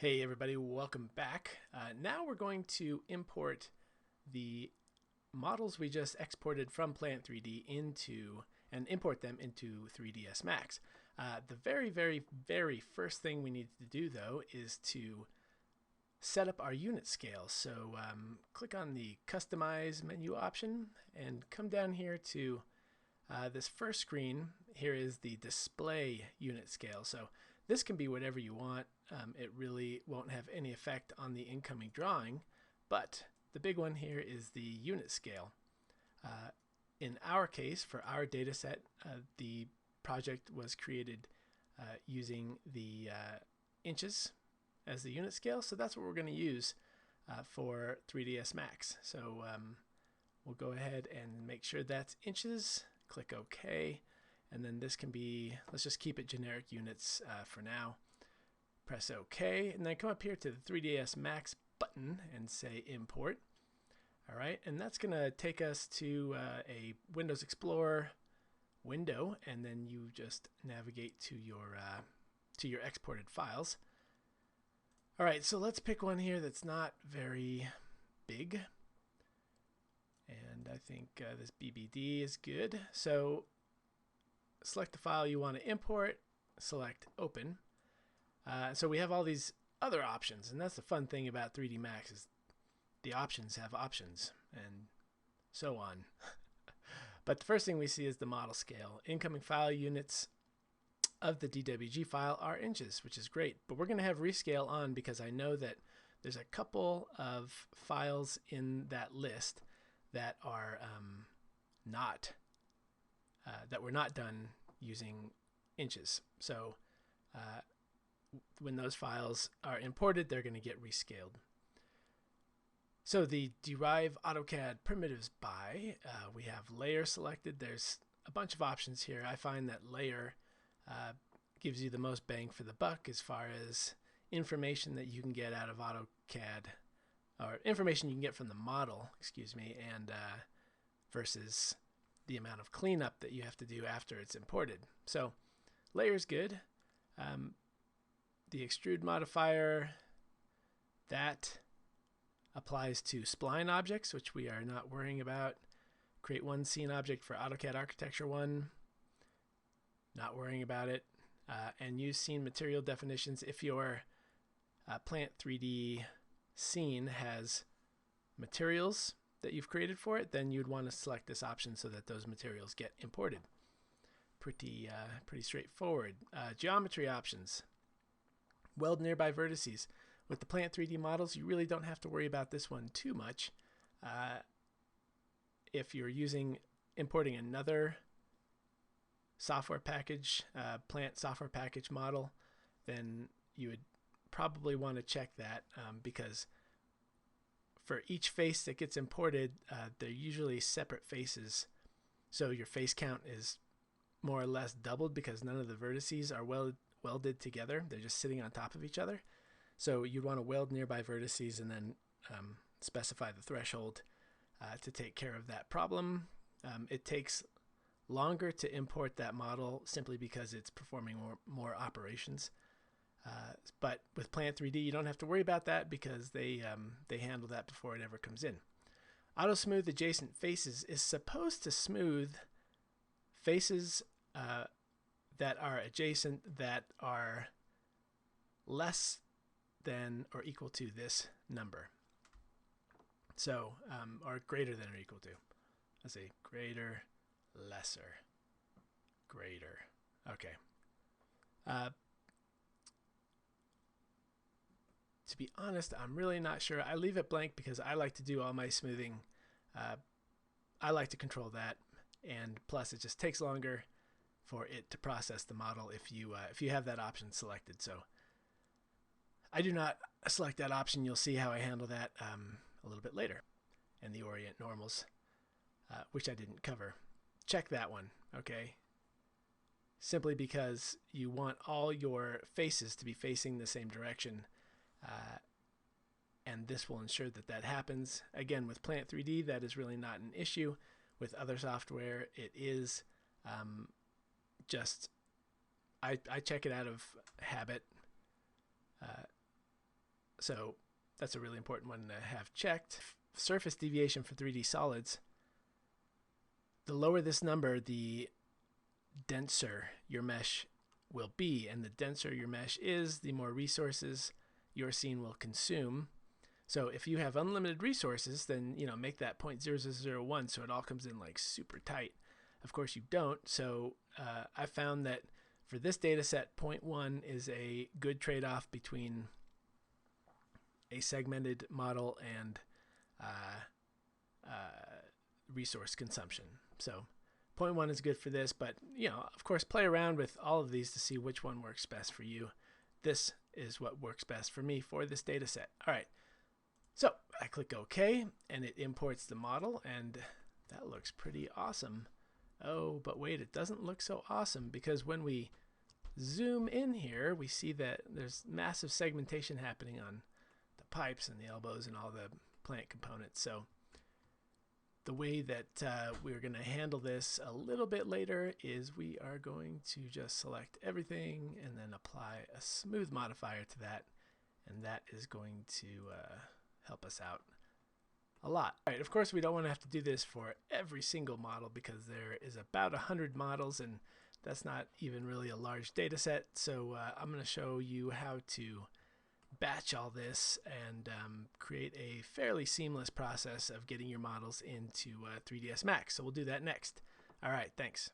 Hey everybody, welcome back. Now we're going to import the models we just exported from Plant3D and import them into 3ds Max. The very first thing we need to do though is to set up our unit scale. So click on the Customize menu option and come down here to this first screen. Here is the Display Unit Scale. So this can be whatever you want. It really won't have any effect on the incoming drawing, but the big one here is the unit scale. In our case, for our data set, the project was created using the inches as the unit scale, so that's what we're going to use for 3ds Max. So we'll go ahead and make sure that's inches, click OK, and then this can be, let's just keep it generic units for now. Press OK, and then come up here to the 3ds Max button and say import. All right, and that's going to take us to a Windows Explorer window, and then you just navigate to your exported files. All right, so let's pick one here that's not very big, and I think this BBD is good. So select the file you want to import, select open. So we have all these other options, and that's the fun thing about 3D Max is the options have options and so on. But the first thing we see is the model scale. Incoming file units of the DWG file are inches, which is great, but we're going to have rescale on because I know that there's a couple of files in that list that are that were not done using inches. So when those files are imported, they're going to get rescaled. So the derive AutoCAD primitives by, we have layer selected. There's a bunch of options here. I find that layer gives you the most bang for the buck as far as information that you can get out of AutoCAD, or information you can get from the model, excuse me, and versus the amount of cleanup that you have to do after it's imported. So layer is good. The extrude modifier, that applies to spline objects, which we are not worrying about. Create one scene object for AutoCAD Architecture 1, not worrying about it. And use scene material definitions. If your Plant3D scene has materials that you've created for it, then you'd want to select this option so that those materials get imported. Pretty straightforward. Geometry options. Weld nearby vertices. With the Plant3D models, you really don't have to worry about this one too much. If you're importing another software package, plant software package model, then you would probably want to check that because for each face that gets imported, they're usually separate faces. So your face count is more or less doubled because none of the vertices are welded together. They're just sitting on top of each other. So you'd want to weld nearby vertices and then specify the threshold to take care of that problem. It takes longer to import that model simply because it's performing more operations. But with Plant3D, you don't have to worry about that because they handle that before it ever comes in. Auto smooth adjacent faces is supposed to smooth faces that are adjacent that are less than or equal to this number. So, or greater than or equal to. Let's say greater, lesser, greater. Okay. To be honest, I'm really not sure. I leave it blank because I like to do all my smoothing. I like to control that, and plus it just takes longer for it to process the model if you have that option selected. So I do not select that option. You'll see how I handle that a little bit later. And the orient normals, which I didn't cover. Check that one, okay? Simply because you want all your faces to be facing the same direction, and this will ensure that that happens. Again, with Plant3D, that is really not an issue. With other software, it is just I check it out of habit. So that's a really important one to have checked. Surface deviation for 3D solids. The lower this number, the denser your mesh will be, and the denser your mesh is, the more resources your scene will consume. So if you have unlimited resources, then make that 0.0001 so it all comes in like super tight. Of course you don't, so I found that for this data set, 0.1 is a good trade-off between a segmented model and resource consumption. So 0.1 is good for this, but of course, play around with all of these to see which one works best for you. This is what works best for me for this data set. All right, so I click OK, and it imports the model, and that looks pretty awesome. Oh, but wait, it doesn't look so awesome, because when we zoom in here, we see that there's massive segmentation happening on the pipes and the elbows and all the plant components. So the way that we're going to handle this a little bit later is we are going to just select everything and then apply a smooth modifier to that, and that is going to help us out a lot. All right, of course we don't want to have to do this for every single model, because there is about 100 models, and that's not even really a large data set. So I'm going to show you how to batch all this and create a fairly seamless process of getting your models into 3ds Max. So we'll do that next. All right, thanks.